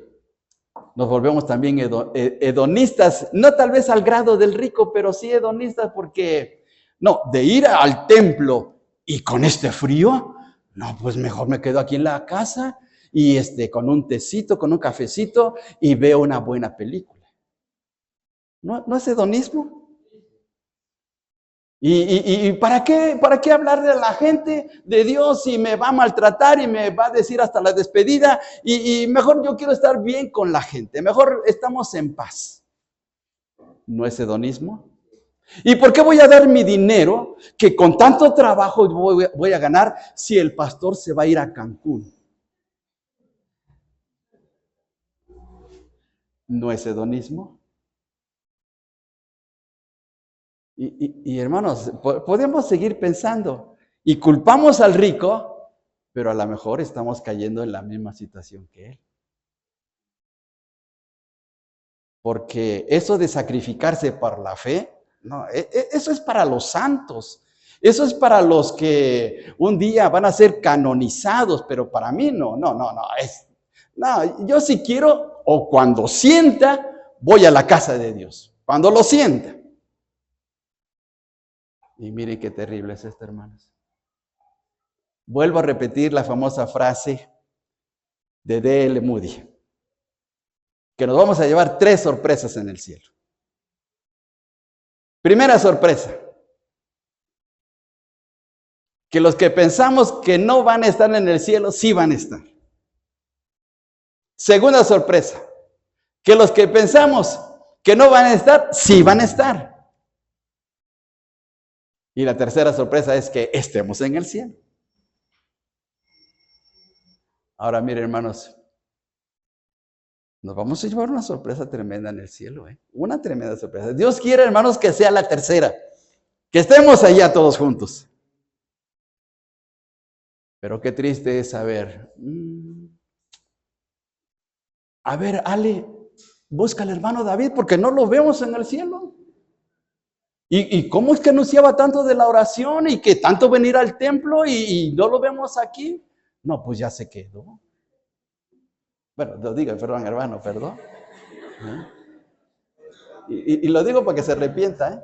nos volvemos también hedonistas, no tal vez al grado del rico, pero sí hedonistas porque, no, de ir al templo y con este frío, no, pues mejor me quedo aquí en la casa y con un tecito, con un cafecito y veo una buena película. ¿No es hedonismo? ¿Y para qué hablarle a la gente de Dios si me va a maltratar y me va a decir hasta la despedida? Y mejor yo quiero estar bien con la gente, mejor estamos en paz. ¿No es hedonismo? ¿Y por qué voy a dar mi dinero que con tanto trabajo voy a ganar si el pastor se va a ir a Cancún? ¿No es hedonismo? Y hermanos, podemos seguir pensando y culpamos al rico, pero a lo mejor estamos cayendo en la misma situación que él. Porque eso de sacrificarse por la fe, no, eso es para los santos. Eso es para los que un día van a ser canonizados, pero para mí no. Yo si quiero, o cuando sienta, voy a la casa de Dios. Cuando lo sienta. Y miren qué terrible es esto, hermanos. Vuelvo a repetir la famosa frase de D.L. Moody, que nos vamos a llevar 3 sorpresas en el cielo. Primera sorpresa, que los que pensamos que no van a estar en el cielo, sí van a estar. Segunda sorpresa, que los que pensamos que no van a estar, sí van a estar. Y la tercera sorpresa es que estemos en el cielo. Ahora miren, hermanos, nos vamos a llevar una sorpresa tremenda en el cielo, una tremenda sorpresa. Dios quiere, hermanos, que sea la tercera, que estemos allá todos juntos. Pero qué triste es saber, a ver, Ale, busca al hermano David porque no lo vemos en el cielo. ¿Y cómo es que anunciaba tanto de la oración y que tanto venir al templo y no lo vemos aquí? No, pues ya se quedó. Bueno, lo digo, perdón, hermano, perdón. Y lo digo para que se arrepienta, ¿eh?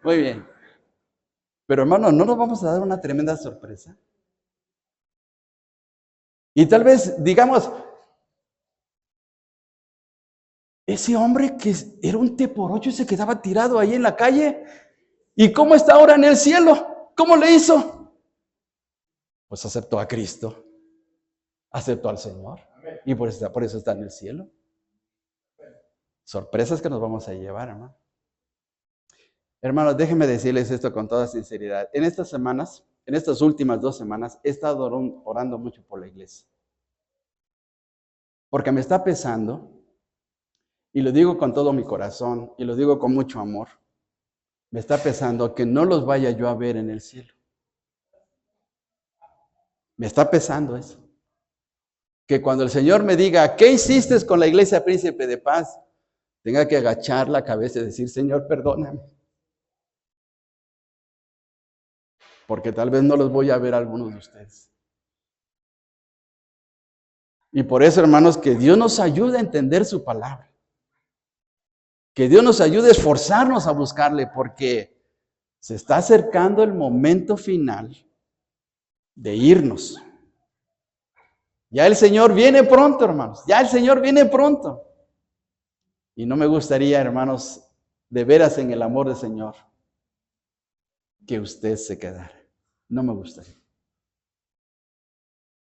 Muy bien. Pero hermano, ¿no nos vamos a dar una tremenda sorpresa? Y tal vez, digamos, ese hombre que era un té por ocho y se quedaba tirado ahí en la calle, ¿y cómo está ahora en el cielo? ¿Cómo le hizo? Pues aceptó a Cristo, aceptó al Señor, y por eso está en el cielo. Sorpresas que nos vamos a llevar, hermano. Hermanos, déjenme decirles esto con toda sinceridad. En estas semanas, en estas últimas 2 semanas, he estado orando mucho por la iglesia. Porque me está pesando, y lo digo con todo mi corazón, y lo digo con mucho amor. Me está pesando que no los vaya yo a ver en el cielo. Me está pesando eso. Que cuando el Señor me diga, ¿qué hiciste con la iglesia Príncipe de Paz? Tenga que agachar la cabeza y decir, Señor, perdóname. Porque tal vez no los voy a ver a algunos de ustedes. Y por eso, hermanos, que Dios nos ayude a entender su palabra. Que Dios nos ayude a esforzarnos a buscarle, porque se está acercando el momento final de irnos. Ya el Señor viene pronto, hermanos. Ya el Señor viene pronto. Y no me gustaría, hermanos, de veras en el amor del Señor, que usted se quedara. No me gustaría.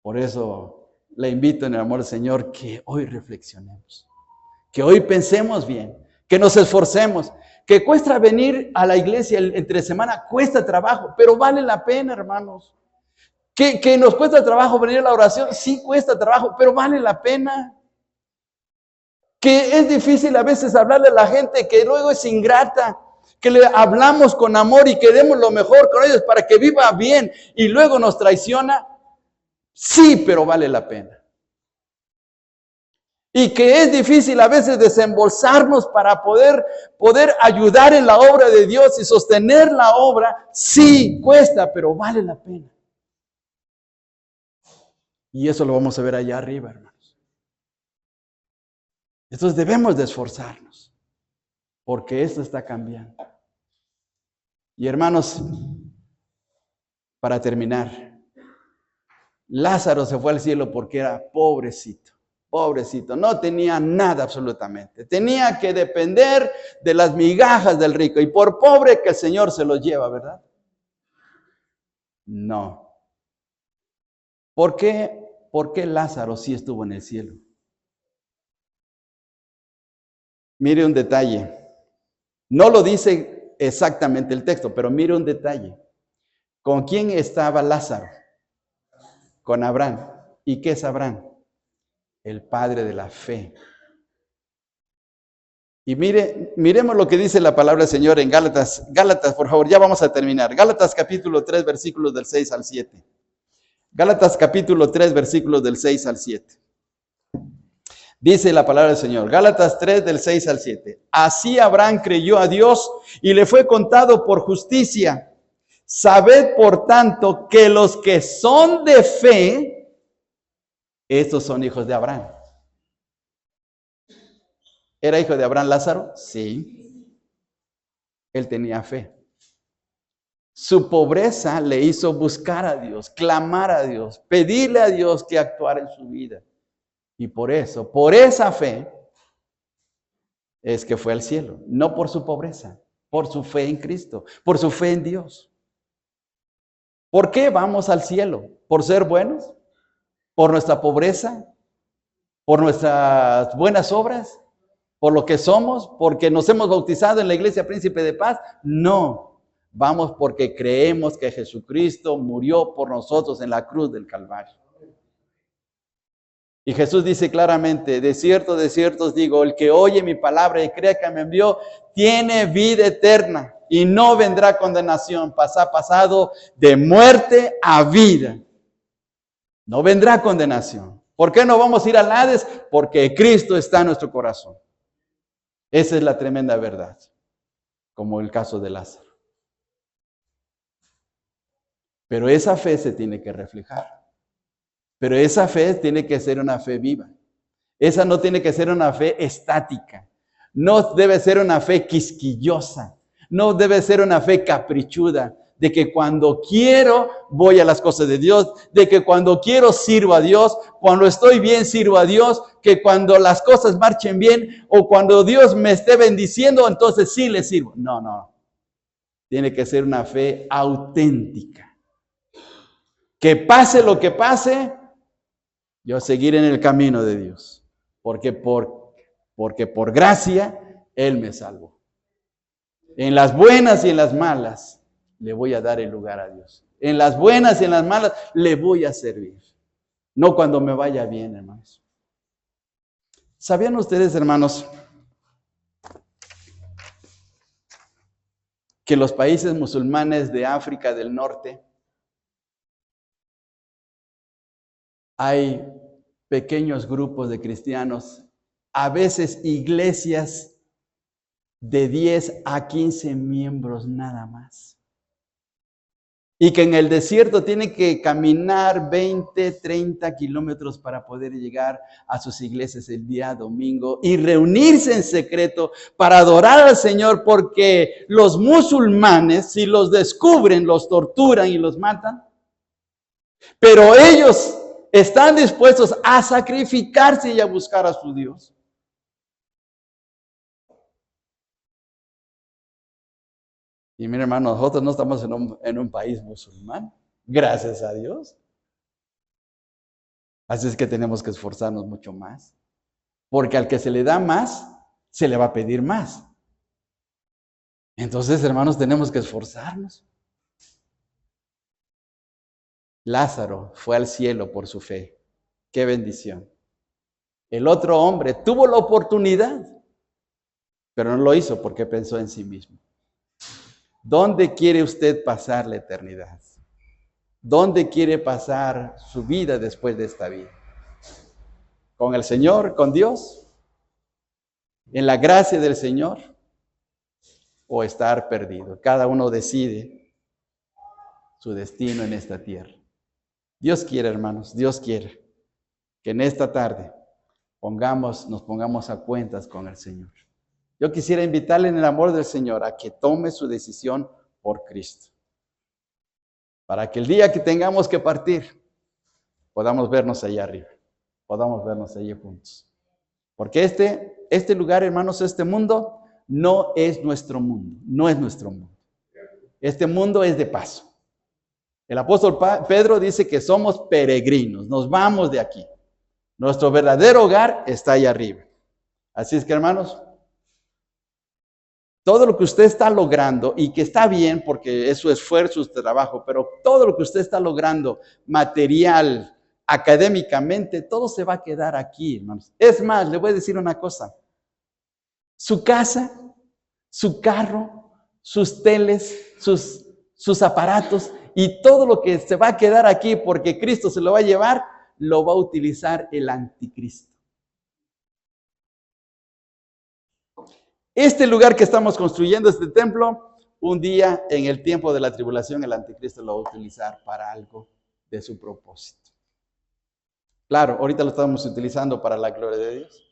Por eso le invito en el amor del Señor que hoy reflexionemos, que hoy pensemos bien, que nos esforcemos, que cuesta venir a la iglesia entre semana, cuesta trabajo, pero vale la pena, hermanos. Que nos cuesta trabajo venir a la oración, sí cuesta trabajo, pero vale la pena. Que es difícil a veces hablarle a la gente que luego es ingrata, que le hablamos con amor y que demos lo mejor con ellos para que viva bien y luego nos traiciona. Sí, pero vale la pena. Y que es difícil a veces desembolsarnos para poder ayudar en la obra de Dios y sostener la obra. Sí, cuesta, pero vale la pena. Y eso lo vamos a ver allá arriba, hermanos. Entonces debemos de esforzarnos, porque esto está cambiando. Y hermanos, para terminar, Lázaro se fue al cielo porque era pobrecito, no tenía nada absolutamente. Tenía que depender de las migajas del rico, y por pobre que el Señor se lo lleva, ¿verdad? No. ¿Por qué Lázaro sí estuvo en el cielo? Mire un detalle. No lo dice exactamente el texto, pero mire un detalle. ¿Con quién estaba Lázaro? Con Abraham. ¿Y qué es Abraham? El padre de la fe. Y miremos lo que dice la palabra del Señor en Gálatas. Gálatas, por favor, ya vamos a terminar. Gálatas capítulo 3, versículos del 6 al 7. Gálatas capítulo 3, versículos del 6 al 7. Dice la palabra del Señor, Gálatas 3 del 6 al 7. Así Abraham creyó a Dios y le fue contado por justicia. Sabed, por tanto, que los que son de fe, estos son hijos de Abraham. ¿Era hijo de Abraham Lázaro? Sí. Él tenía fe. Su pobreza le hizo buscar a Dios, clamar a Dios, pedirle a Dios que actuara en su vida. Y por eso, por esa fe, es que fue al cielo. No por su pobreza, por su fe en Cristo, por su fe en Dios. ¿Por qué vamos al cielo? ¿Por ser buenos? ¿Por nuestra pobreza? ¿Por nuestras buenas obras? ¿Por lo que somos? ¿Porque nos hemos bautizado en la iglesia Príncipe de Paz? No. Vamos porque creemos que Jesucristo murió por nosotros en la cruz del Calvario. Y Jesús dice claramente, de cierto os digo, el que oye mi palabra y crea que me envió, tiene vida eterna y no vendrá condenación, pasado de muerte a vida. No vendrá condenación. ¿Por qué no vamos a ir al Hades? Porque Cristo está en nuestro corazón. Esa es la tremenda verdad, como el caso de Lázaro. Pero esa fe se tiene que reflejar. Pero esa fe tiene que ser una fe viva. Esa no tiene que ser una fe estática. No debe ser una fe quisquillosa. No debe ser una fe caprichuda. De que cuando quiero voy a las cosas de Dios. De que cuando quiero sirvo a Dios. Cuando estoy bien sirvo a Dios. Que cuando las cosas marchen bien o cuando Dios me esté bendiciendo, entonces sí le sirvo. No, no. Tiene que ser una fe auténtica. Que pase lo que pase, yo seguiré en el camino de Dios. Porque por gracia, Él me salvó. En las buenas y en las malas, le voy a dar el lugar a Dios. En las buenas y en las malas, le voy a servir. No cuando me vaya bien, hermanos. ¿Sabían ustedes, hermanos, que los países musulmanes de África del Norte hay pequeños grupos de cristianos, a veces iglesias de 10 a 15 miembros nada más? Y que en el desierto tienen que caminar 20, 30 kilómetros para poder llegar a sus iglesias el día domingo y reunirse en secreto para adorar al Señor, porque los musulmanes, si los descubren, los torturan y los matan. Pero ellos están dispuestos a sacrificarse y a buscar a su Dios. Y mire, hermano, nosotros no estamos en un país musulmán, gracias a Dios. Así es que tenemos que esforzarnos mucho más. Porque al que se le da más, se le va a pedir más. Entonces, hermanos, tenemos que esforzarnos. Lázaro fue al cielo por su fe. ¡Qué bendición! El otro hombre tuvo la oportunidad, pero no lo hizo porque pensó en sí mismo. ¿Dónde quiere usted pasar la eternidad? ¿Dónde quiere pasar su vida después de esta vida? ¿Con el Señor, con Dios? ¿En la gracia del Señor? ¿O estar perdido? Cada uno decide su destino en esta tierra. Dios quiere, hermanos, Dios quiere que en esta tarde nos pongamos a cuentas con el Señor. Yo quisiera invitarle en el amor del Señor a que tome su decisión por Cristo. Para que el día que tengamos que partir, podamos vernos allá arriba. Podamos vernos allí juntos. Porque este lugar, hermanos, este mundo, no es nuestro mundo. No es nuestro mundo. Este mundo es de paso. El apóstol Pedro dice que somos peregrinos. Nos vamos de aquí. Nuestro verdadero hogar está allá arriba. Así es que, hermanos, todo lo que usted está logrando, y que está bien porque es su esfuerzo, su trabajo, pero todo lo que usted está logrando, material, académicamente, todo se va a quedar aquí, hermanos. Es más, le voy a decir una cosa. Su casa, su carro, sus teles, sus aparatos y todo lo que se va a quedar aquí porque Cristo se lo va a llevar, lo va a utilizar el anticristo. Este lugar que estamos construyendo, este templo, un día en el tiempo de la tribulación, el anticristo lo va a utilizar para algo de su propósito. Claro, ahorita lo estamos utilizando para la gloria de Dios.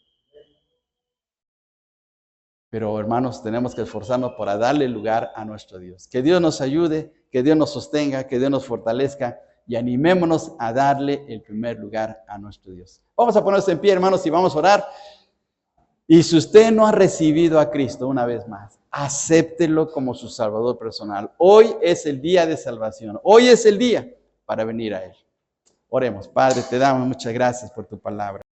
Pero, hermanos, tenemos que esforzarnos para darle lugar a nuestro Dios. Que Dios nos ayude, que Dios nos sostenga, que Dios nos fortalezca y animémonos a darle el primer lugar a nuestro Dios. Vamos a ponernos en pie, hermanos, y vamos a orar. Y si usted no ha recibido a Cristo una vez más, acéptelo como su Salvador personal. Hoy es el día de salvación. Hoy es el día para venir a Él. Oremos. Padre, te damos muchas gracias por tu palabra.